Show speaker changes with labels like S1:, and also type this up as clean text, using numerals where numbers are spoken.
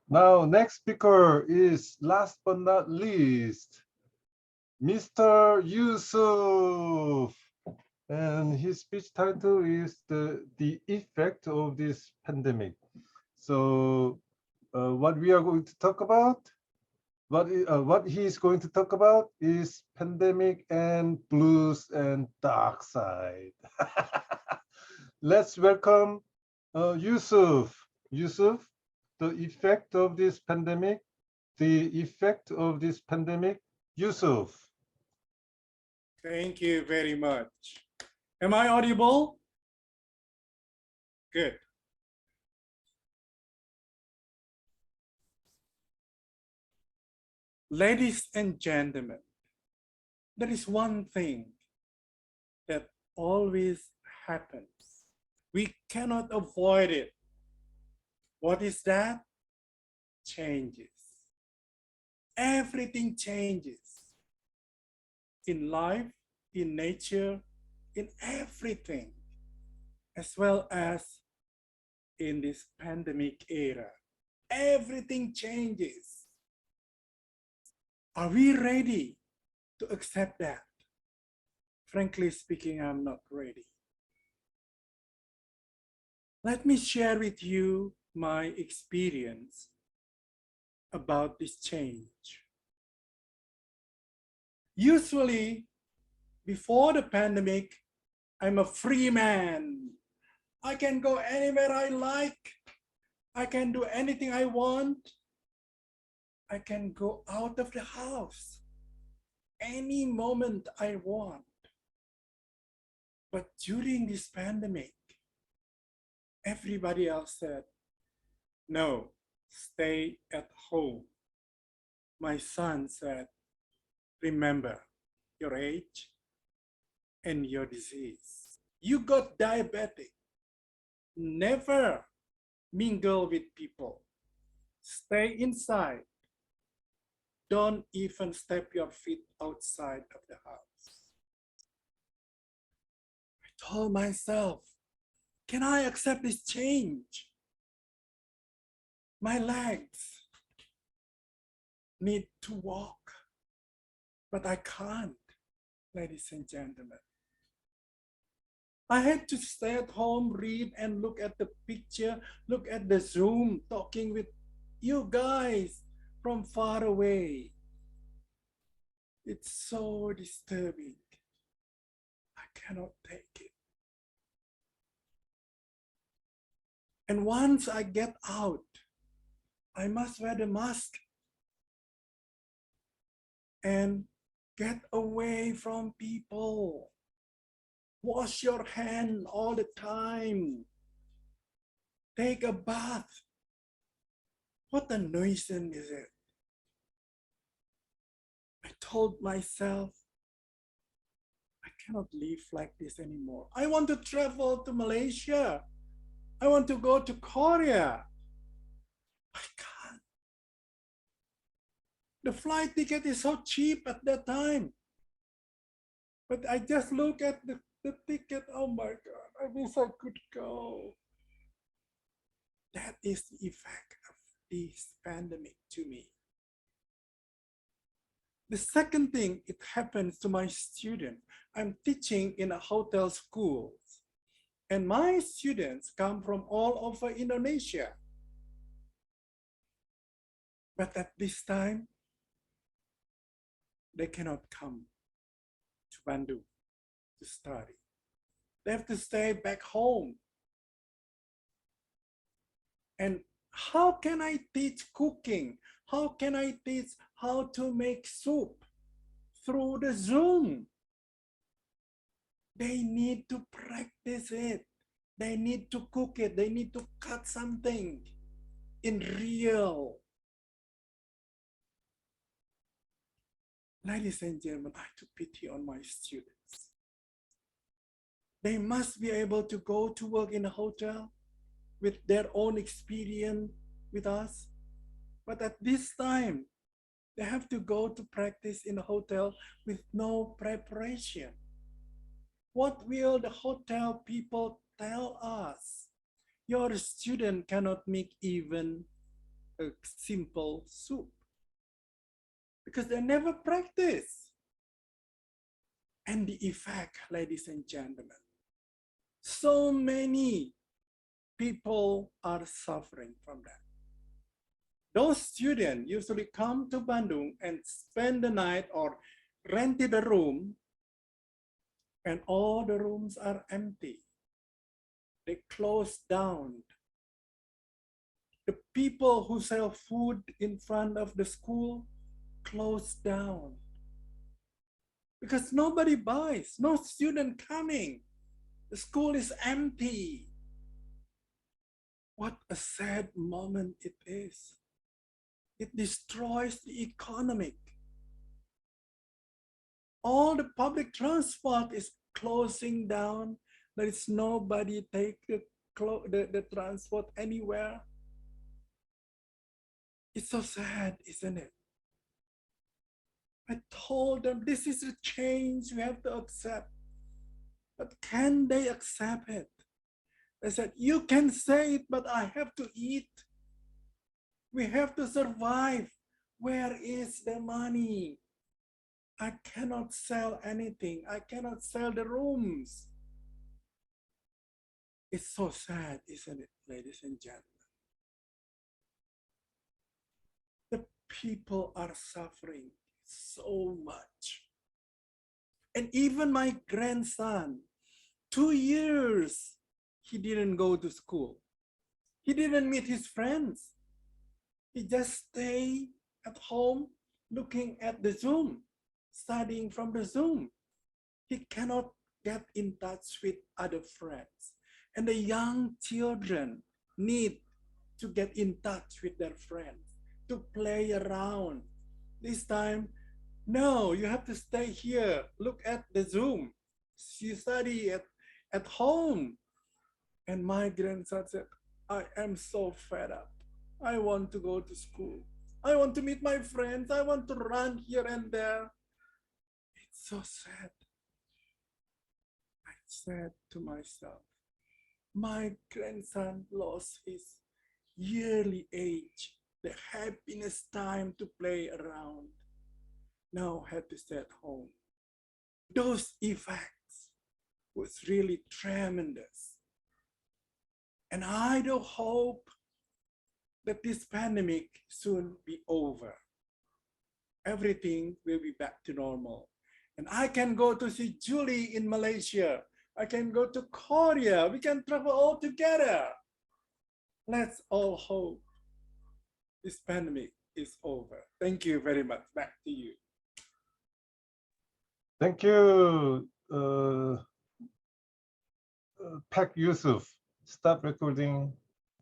S1: Now, next speaker is last but not least, Mr. Yusuf. And his speech title is the effect of this pandemic. So what we are going to talk about, what he is going to talk about is pandemic and blues and dark side. Let's welcome Yusuf. Yusuf, the effect of this pandemic, the effect of this pandemic. Yusuf.
S2: Thank you very much. Am I audible? Good. Ladies and gentlemen, there is one thing that always happens. We cannot avoid it. What is that? Changes. Everything changes. In life, in nature, in everything, as well as in this pandemic era. Everything changes. Are we ready to accept that? Frankly speaking, I'm not ready. Let me share with you my experience about this change. Usually, before the pandemic, I'm a free man. I can go anywhere I like. I can do anything I want. I can go out of the house any moment I want. But during this pandemic, everybody else said, no, stay at home. My son said, remember your age and your disease. You got diabetic. Never mingle with people. Stay inside. Don't even step your feet outside of the house. I told myself, can I accept this change? My legs need to walk, but I can't, ladies and gentlemen. I had to stay at home, read and look at the picture, look at the Zoom, talking with you guys from far away. It's so disturbing. I cannot take it. And once I get out, I must wear the mask and get away from people. Wash your hand all the time. Take a bath. What a nuisance is it? I told myself, I cannot live like this anymore. I want to travel to Malaysia. I want to go to Korea. I can't. The flight ticket is so cheap at that time. But I just look at the ticket. Oh my God, I wish I could go. That is the effect of this pandemic to me. The second thing, it happens to my student. I'm teaching in a hotel school, and my students come from all over Indonesia. But at this time, they cannot come to Bandung to study. They have to stay back home. And how can I teach cooking? How can I teach how to make soup through the Zoom? They need to practice it. They need to cook it. They need to cut something in real. Ladies and gentlemen, I took pity on my students. They must be able to go to work in a hotel with their own experience with us. But at this time, they have to go to practice in a hotel with no preparation. What will the hotel people tell us? Your student cannot make even a simple soup because they never practice. And the effect, ladies and gentlemen, so many people are suffering from that. Those students usually come to Bandung and spend the night or rented a room, and all the rooms are empty. They close down. The people who sell food in front of the school close down because nobody buys, no student coming. The school is empty. What a sad moment it is. It destroys the economic. All the public transport is closing down. There is nobody take the transport anywhere. It's so sad, isn't it? I told them this is a change we have to accept. But can they accept it? They said, you can say it, but I have to eat. We have to survive. Where is the money? I cannot sell anything. I cannot sell the rooms. It's so sad, isn't it, ladies and gentlemen? The people are suffering so much. And even my grandson, 2 years, he didn't go to school. He didn't meet his friends. He just stay at home looking at the Zoom, studying from the Zoom. He cannot get in touch with other friends. And the young children need to get in touch with their friends, to play around. This time, no, you have to stay here, look at the Zoom. You study at home. And my grandson said, I am so fed up. I want to go to school. I want to meet my friends. I want to run here and there. It's so sad. I said to myself, my grandson lost his yearly age, the happiness time to play around. Now had to stay at home. Those effects was really tremendous. And I do hope that this pandemic soon be over. Everything will be back to normal. And I can go to see Julie in Malaysia. I can go to Korea. We can travel all together. Let's all hope this pandemic is over. Thank you very much. Back to you.
S1: Thank you, Pak Yusuf. Stop recording.